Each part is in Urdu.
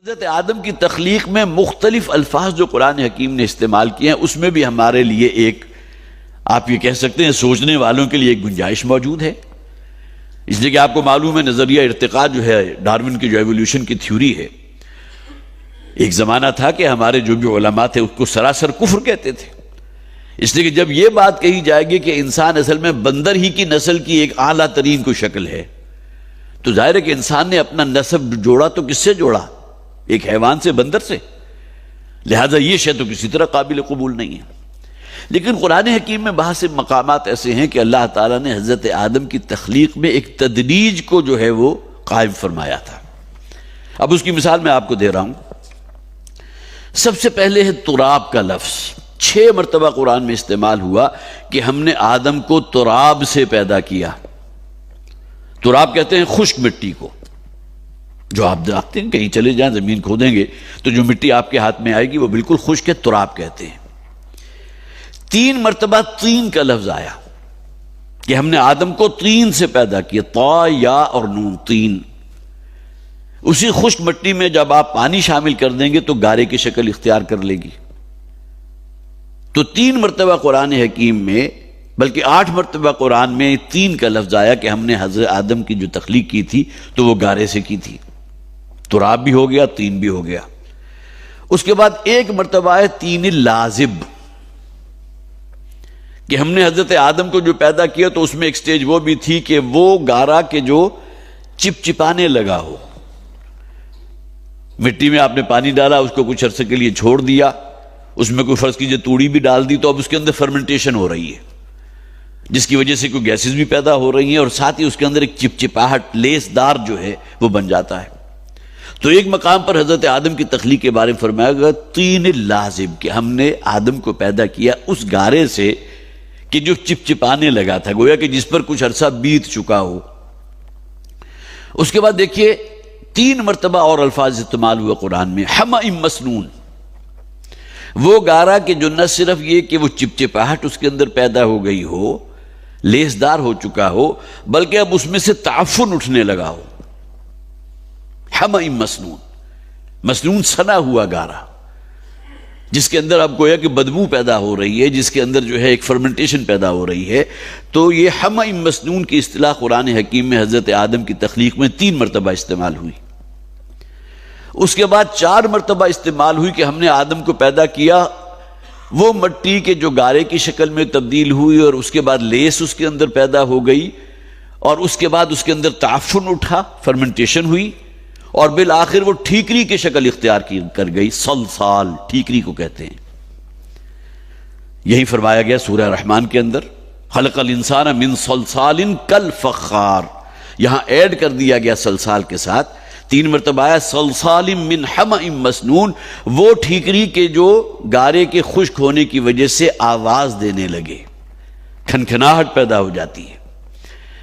حضرت آدم کی تخلیق میں مختلف الفاظ جو قرآن حکیم نے استعمال کیے ہیں اس میں بھی ہمارے لیے ایک آپ یہ کہہ سکتے ہیں سوچنے والوں کے لیے ایک گنجائش موجود ہے، اس لیے کہ آپ کو معلوم ہے نظریہ ارتقاء جو ہے ڈارون کی جو ایولیوشن کی تھیوری ہے، ایک زمانہ تھا کہ ہمارے جو بھی علماء تھے اس کو سراسر کفر کہتے تھے، اس لیے کہ جب یہ بات کہی جائے گی کہ انسان اصل میں بندر ہی کی نسل کی ایک اعلیٰ ترین کوئی شکل ہے تو ظاہر ہے کہ انسان نے اپنا نسب جوڑا تو کس سے جوڑا؟ ایک حیوان سے، بندر سے، لہذا یہ شے تو کسی طرح قابل قبول نہیں ہے۔ لیکن قرآن حکیم میں بہت سے مقامات ایسے ہیں کہ اللہ تعالیٰ نے حضرت آدم کی تخلیق میں ایک تدریج کو جو ہے وہ قائم فرمایا تھا۔ اب اس کی مثال میں آپ کو دے رہا ہوں۔ سب سے پہلے ہے تراب کا لفظ، 6 مرتبہ قرآن میں استعمال ہوا کہ ہم نے آدم کو تراب سے پیدا کیا۔ تراب کہتے ہیں خشک مٹی کو، جو آپ دیکھتے ہیں کہیں چلے جائیں زمین کھودیں گے تو جو مٹی آپ کے ہاتھ میں آئے گی وہ بالکل خشک ہے، تراب کہتے ہیں۔ 3 مرتبہ طین کا لفظ آیا کہ ہم نے آدم کو طین سے پیدا کیا، طا یا اور نون، طین۔ اسی خشک مٹی میں جب آپ پانی شامل کر دیں گے تو گارے کی شکل اختیار کر لے گی۔ تو 3 مرتبہ قرآن حکیم میں، بلکہ 8 مرتبہ قرآن میں طین کا لفظ آیا کہ ہم نے حضرت آدم کی جو تخلیق کی تھی تو وہ گارے سے کی تھی، تراب بھی ہو گیا، طین بھی ہو گیا۔ اس کے بعد 1 مرتبہ ہے طین لازب کہ ہم نے حضرت آدم کو جو پیدا کیا تو اس میں ایک سٹیج وہ بھی تھی کہ وہ گارا کے جو چپچپانے لگا ہو، مٹی میں آپ نے پانی ڈالا، اس کو کچھ عرصے کے لیے چھوڑ دیا، اس میں کوئی فرض کیجئے توڑی بھی ڈال دی تو اب اس کے اندر فرمنٹیشن ہو رہی ہے جس کی وجہ سے کوئی گیسز بھی پیدا ہو رہی ہیں اور ساتھ ہی اس کے اندر ایک چپچپاہٹ، لیس دار جو ہے وہ بن جاتا ہے۔ تو ایک مقام پر حضرت آدم کی تخلیق کے بارے میں فرمایا گیا طین لازب کہ ہم نے آدم کو پیدا کیا اس گارے سے کہ جو چپچپانے لگا تھا، گویا کہ جس پر کچھ عرصہ بیت چکا ہو۔ اس کے بعد دیکھیے 3 مرتبہ اور الفاظ استعمال ہوا قرآن میں، حمأ مسنون، وہ گارا کہ جو نہ صرف یہ کہ وہ چپچپاہٹ اس کے اندر پیدا ہو گئی ہو، لیسدار ہو چکا ہو، بلکہ اب اس میں سے تعفن اٹھنے لگا ہو۔ حمأ مسنون، مسنون سنا ہوا گارا جس کے اندر اب گویا کہ بدبو پیدا ہو رہی ہے، جس کے اندر جو ہے ایک فرمنٹیشن پیدا ہو رہی ہے۔ تو یہ حمأ مسنون کی اصطلاح قرآن حکیم میں حضرت آدم کی تخلیق میں 3 مرتبہ استعمال ہوئی۔ اس کے بعد 4 مرتبہ استعمال ہوئی کہ ہم نے آدم کو پیدا کیا وہ مٹی کے جو گارے کی شکل میں تبدیل ہوئی اور اس کے بعد لیس اس کے اندر پیدا ہو گئی اور اس کے بعد اس کے اندر تعفن اٹھا، فرمنٹیشن ہوئی اور بالآخر وہ ٹھیکری کی شکل اختیار کر گئی، صلصال، ٹھیکری کو کہتے ہیں۔ یہی فرمایا گیا سورہ رحمان کے اندر، خلق الانسان من صلصال کالفخار، یہاں ایڈ کر دیا گیا صلصال کے ساتھ 3 مرتبہ آیا صلصال من حمأ مسنون، وہ ٹھیکری کے جو گارے کے خشک ہونے کی وجہ سے آواز دینے لگے، کھنکھناہٹ پیدا ہو جاتی ہے۔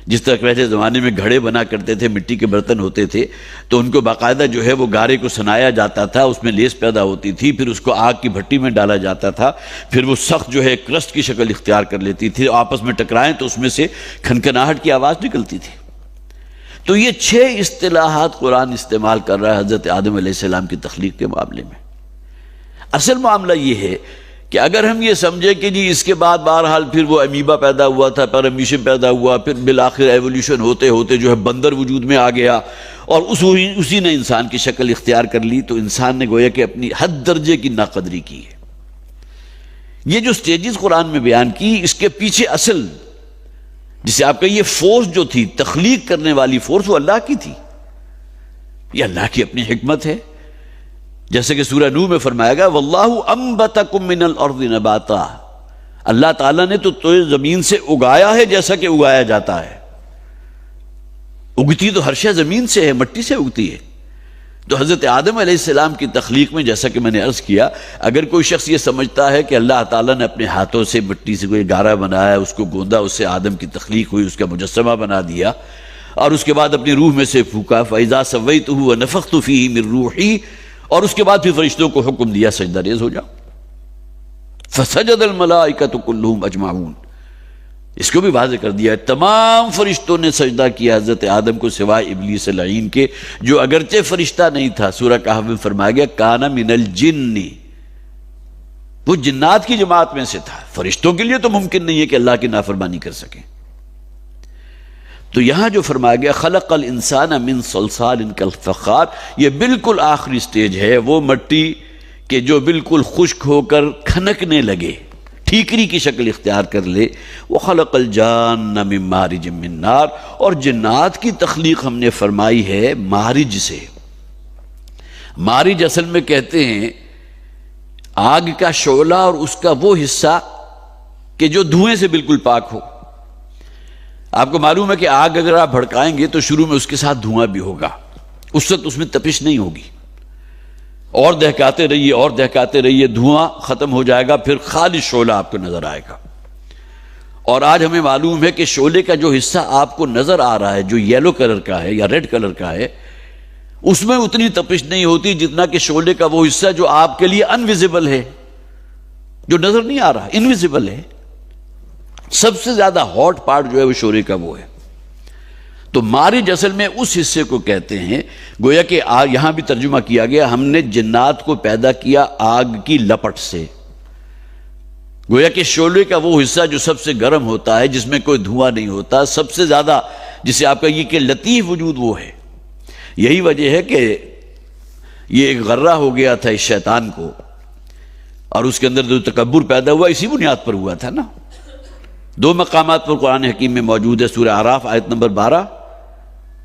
جس طرح پہلے زمانے میں گھڑے بنا کرتے تھے، مٹی کے برتن ہوتے تھے تو ان کو باقاعدہ جو ہے وہ گارے کو سنایا جاتا تھا، اس میں لیس پیدا ہوتی تھی، پھر اس کو آگ کی بھٹی میں ڈالا جاتا تھا، پھر وہ سخت جو ہے کرسٹ کی شکل اختیار کر لیتی تھی، آپس میں ٹکرائیں تو اس میں سے کھنکھناہٹ کی آواز نکلتی تھی۔ تو یہ 6 اصطلاحات قرآن استعمال کر رہا ہے حضرت آدم علیہ السلام کی تخلیق کے معاملے میں۔ اصل معاملہ یہ ہے کہ اگر ہم یہ سمجھے کہ جی اس کے بعد بہرحال پھر وہ امیبا پیدا ہوا تھا، پیرامیشن پیدا ہوا، پھر بالآخر ایولیوشن ہوتے ہوتے جو ہے بندر وجود میں آ گیا اور اسی نے انسان کی شکل اختیار کر لی، تو انسان نے گویا کہ اپنی حد درجے کی ناقدری کی ہے۔ یہ جو سٹیجز قرآن میں بیان کی، اس کے پیچھے اصل جسے آپ کہیے فورس جو تھی، تخلیق کرنے والی فورس، وہ اللہ کی تھی۔ یہ اللہ کی اپنی حکمت ہے، جیسے کہ سورہ نوح میں فرمایا گیا واللہ انبتکم من الارض نباتا، اللہ تعالیٰ نے تو زمین سے اگایا ہے جیسا کہ اگایا جاتا ہے۔ اگتی تو ہر شے زمین سے ہے، مٹی سے اگتی ہے۔ تو حضرت آدم علیہ السلام کی تخلیق میں جیسا کہ میں نے عرض کیا، اگر کوئی شخص یہ سمجھتا ہے کہ اللہ تعالیٰ نے اپنے ہاتھوں سے مٹی سے کوئی گارا بنایا، اس کو گوندا، اس سے آدم کی تخلیق ہوئی، اس کا مجسمہ بنا دیا اور اس کے بعد اپنی روح میں سے پھونکا، فَإِذَا سَوَّيْتُهُ وَنَفَخْتُ فِيهِ مِن رُوحِي، اور اس کے بعد پھر فرشتوں کو حکم دیا سجدہ ریز ہو جاؤ، فَسَجَدَ الْمَلَائِكَةُ كُلُّهُمْ أَجْمَعُونَ، اس کو بھی واضح کر دیا ہے، تمام فرشتوں نے سجدہ کیا حضرت آدم کو سوائے ابلیس لعین کے، جو اگرچہ فرشتہ نہیں تھا۔ سورہ کہف میں فرمایا گیا کان من الجن، وہ جنات کی جماعت میں سے تھا۔ فرشتوں کے لیے تو ممکن نہیں ہے کہ اللہ کی نافرمانی کر سکیں۔ تو یہاں جو فرمایا گیا خلق الانسان من صلصال کالفخار، یہ بالکل آخری سٹیج ہے، وہ مٹی کہ جو بالکل خشک ہو کر کھنکنے لگے، ٹھیکری کی شکل اختیار کر لے۔ وخلق الجان من مارج من نار، اور جنات کی تخلیق ہم نے فرمائی ہے مارج سے۔ مارج اصل میں کہتے ہیں آگ کا شعلہ اور اس کا وہ حصہ کہ جو دھوئیں سے بالکل پاک ہو۔ آپ کو معلوم ہے کہ آگ اگر آپ بھڑکائیں گے تو شروع میں اس کے ساتھ دھواں بھی ہوگا، اس وقت اس میں تپش نہیں ہوگی، اور دہکاتے رہیے اور دہکاتے رہیے، دھواں ختم ہو جائے گا، پھر خالص شعلہ آپ کو نظر آئے گا۔ اور آج ہمیں معلوم ہے کہ شعلے کا جو حصہ آپ کو نظر آ رہا ہے، جو یلو کلر کا ہے یا ریڈ کلر کا ہے، اس میں اتنی تپش نہیں ہوتی جتنا کہ شعلے کا وہ حصہ جو آپ کے لیے انویزیبل ہے، جو نظر نہیں آ رہا، انویزیبل ہے۔ سب سے زیادہ ہاٹ پارٹ جو ہے وہ شعلے کا وہ ہے۔ تو مارج اصل میں اس حصے کو کہتے ہیں، گویا کہ یہاں بھی ترجمہ کیا گیا ہم نے جنات کو پیدا کیا آگ کی لپٹ سے۔ گویا کہ شعلے کا وہ حصہ جو سب سے گرم ہوتا ہے، جس میں کوئی دھواں نہیں ہوتا، سب سے زیادہ جسے آپ کہیے کہ لطیف وجود وہ ہے۔ یہی وجہ ہے کہ یہ ایک غرہ ہو گیا تھا اس شیطان کو، اور اس کے اندر جو تکبر پیدا ہوا اسی بنیاد پر ہوا تھا نا۔ دو مقامات پر قرآن حکیم میں موجود ہے، سورہ اعراف آیت نمبر 12،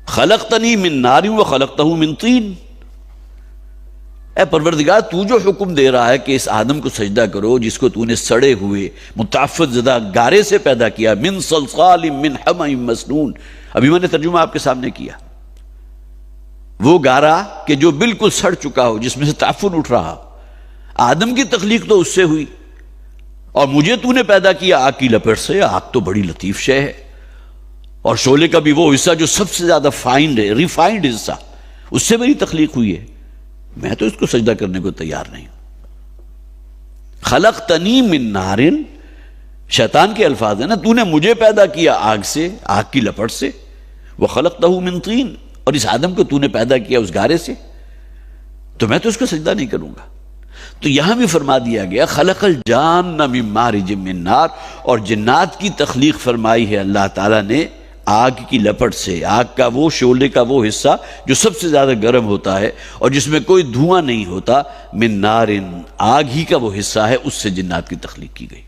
خلقتنی من نار وخلقتہ من طین۔ اے پروردگار، تو جو حکم دے رہا ہے کہ اس آدم کو سجدہ کرو جس کو تو نے سڑے ہوئے متعفن زدہ گارے سے پیدا کیا، من صلصال من حمأ مسنون، ابھی میں نے ترجمہ آپ کے سامنے کیا، وہ گارا کہ جو بالکل سڑ چکا ہو، جس میں سے تعفن اٹھ رہا۔ آدم کی تخلیق تو اس سے ہوئی، اور مجھے تو نے پیدا کیا آگ کی لپٹ سے۔ آگ تو بڑی لطیف شے ہے، اور شعلے کا بھی وہ حصہ جو سب سے زیادہ فائنڈ ہے، ریفائنڈ حصہ، اس سے میری تخلیق ہوئی ہے۔ میں تو اس کو سجدہ کرنے کو تیار نہیں ہوں۔ خلقتنی من نار، شیطان کے الفاظ ہیں نا، تو نے مجھے پیدا کیا آگ سے، آگ کی لپٹ سے، وخلقتہ من طین، اور اس آدم کو تو نے پیدا کیا اس گارے سے، تو میں تو اس کو سجدہ نہیں کروں گا۔ تو یہاں بھی فرما دیا گیا خلق الجان من مارج من نار، اور جنات کی تخلیق فرمائی ہے اللہ تعالیٰ نے آگ کی لپٹ سے۔ آگ کا وہ شعلے کا وہ حصہ جو سب سے زیادہ گرم ہوتا ہے اور جس میں کوئی دھواں نہیں ہوتا، من نار، آگ ہی کا وہ حصہ ہے، اس سے جنات کی تخلیق کی گئی۔